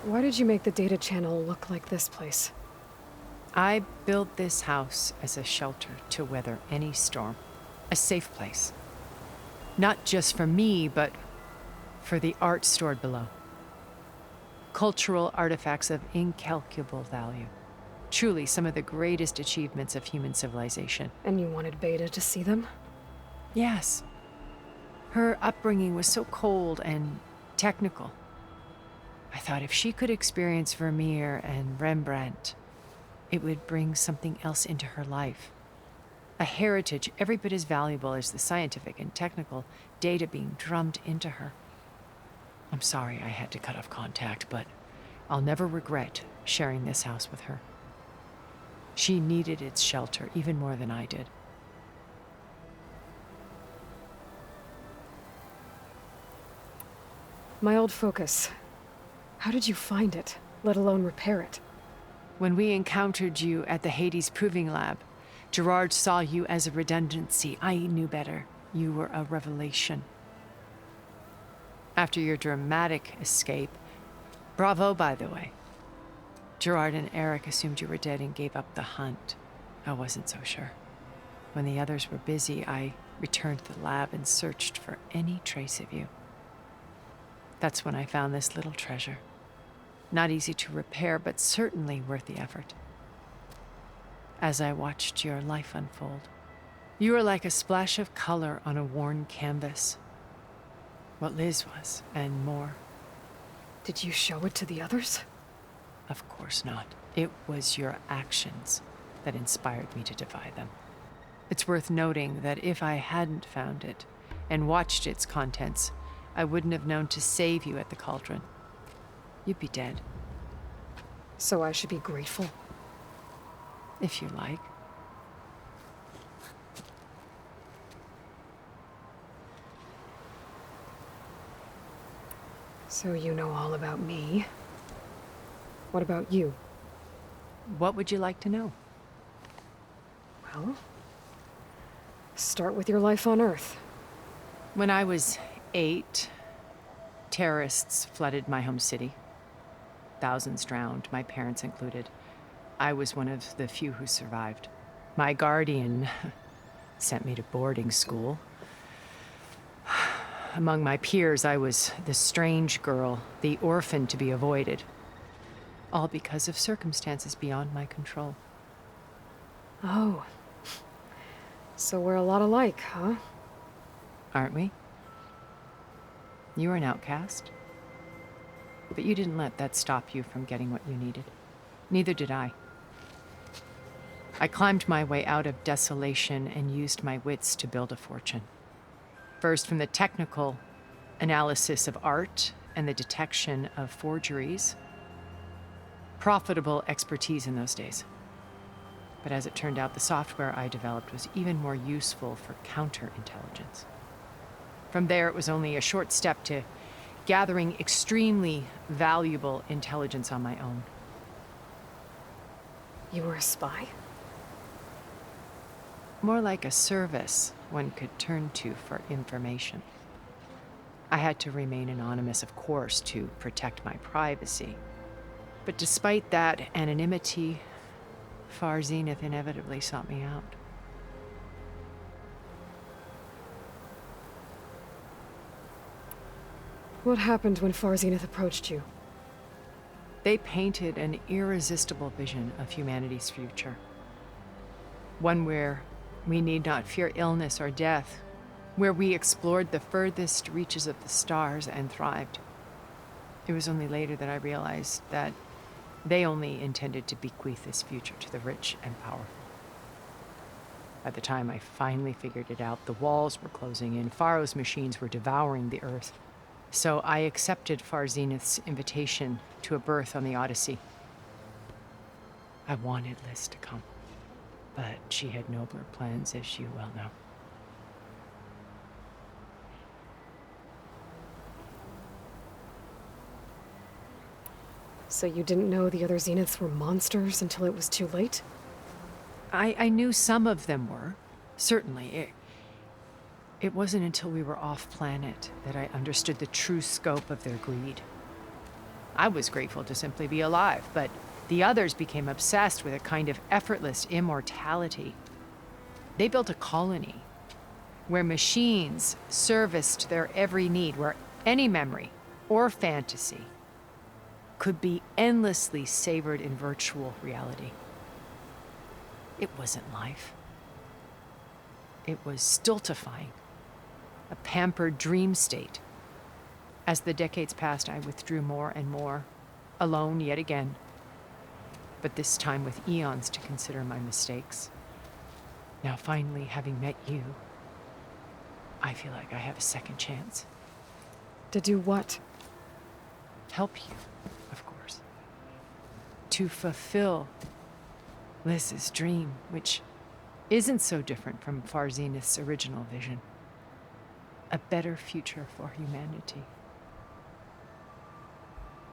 Why did you make the data channel look like this place? I built this house as a shelter to weather any storm. A safe place. Not just for me, but for the art stored below. Cultural artifacts of incalculable value. Truly some of the greatest achievements of human civilization. And you wanted Beta to see them? Yes. Her upbringing was so cold and technical. I thought if she could experience Vermeer and Rembrandt, it would bring something else into her life. A heritage every bit as valuable as the scientific and technical data being drummed into her. I'm sorry I had to cut off contact, but I'll never regret sharing this house with her. She needed its shelter even more than I did. My old focus. How did you find it, let alone repair it? When we encountered you at the Hades Proving Lab, Gerard saw you as a redundancy. I knew better. You were a revelation. After your dramatic escape, bravo, by the way. Gerard and Eric assumed you were dead and gave up the hunt. I wasn't so sure. When the others were busy, I returned to the lab and searched for any trace of you. That's when I found this little treasure. Not easy to repair, but certainly worth the effort. As I watched your life unfold, you were like a splash of color on a worn canvas. What Liz was, and more. Did you show it to the others? Of course not. It was your actions that inspired me to defy them. It's worth noting that if I hadn't found it and watched its contents, I wouldn't have known to save you at the cauldron. You'd be dead. So I should be grateful? If you like. So you know all about me. What about you? What would you like to know? Well, start with your life on Earth. When I was 8, terrorists flooded my home city. Thousands drowned, my parents included. I was one of the few who survived. My guardian sent me to boarding school. Among my peers, I was the strange girl, the orphan to be avoided. All because of circumstances beyond my control. Oh. So we're a lot alike, huh? Aren't we? You were an outcast. But you didn't let that stop you from getting what you needed. Neither did I. I climbed my way out of desolation and used my wits to build a fortune. First, from the technical analysis of art and the detection of forgeries. Profitable expertise in those days. But as it turned out, the software I developed was even more useful for counterintelligence. From there, it was only a short step to gathering extremely valuable intelligence on my own. You were a spy? More like a service one could turn to for information. I had to remain anonymous, of course, to protect my privacy. But despite that anonymity, Far Zenith inevitably sought me out. What happened when Far Zenith approached you? They painted an irresistible vision of humanity's future. One where we need not fear illness or death, where we explored the furthest reaches of the stars and thrived. It was only later that I realized that they only intended to bequeath this future to the rich and powerful. By the time I finally figured it out, the walls were closing in, Pharaoh's machines were devouring the earth. So I accepted Far Zenith's invitation to a berth on the Odyssey. I wanted Liz to come, but she had nobler plans, as you well know. So you didn't know the other Zeniths were monsters until it was too late? I knew some of them were, certainly. It wasn't until we were off-planet that I understood the true scope of their greed. I was grateful to simply be alive, but the others became obsessed with a kind of effortless immortality. They built a colony where machines serviced their every need, where any memory or fantasy could be endlessly savored in virtual reality. It wasn't life. It was stultifying, a pampered dream state. As the decades passed, I withdrew more and more, alone yet again, but this time with eons to consider my mistakes. Now, finally, having met you, I feel like I have a second chance. To do what? Help you, of course. To fulfill Liz's dream, which isn't so different from Far Zenith's original vision. A better future for humanity.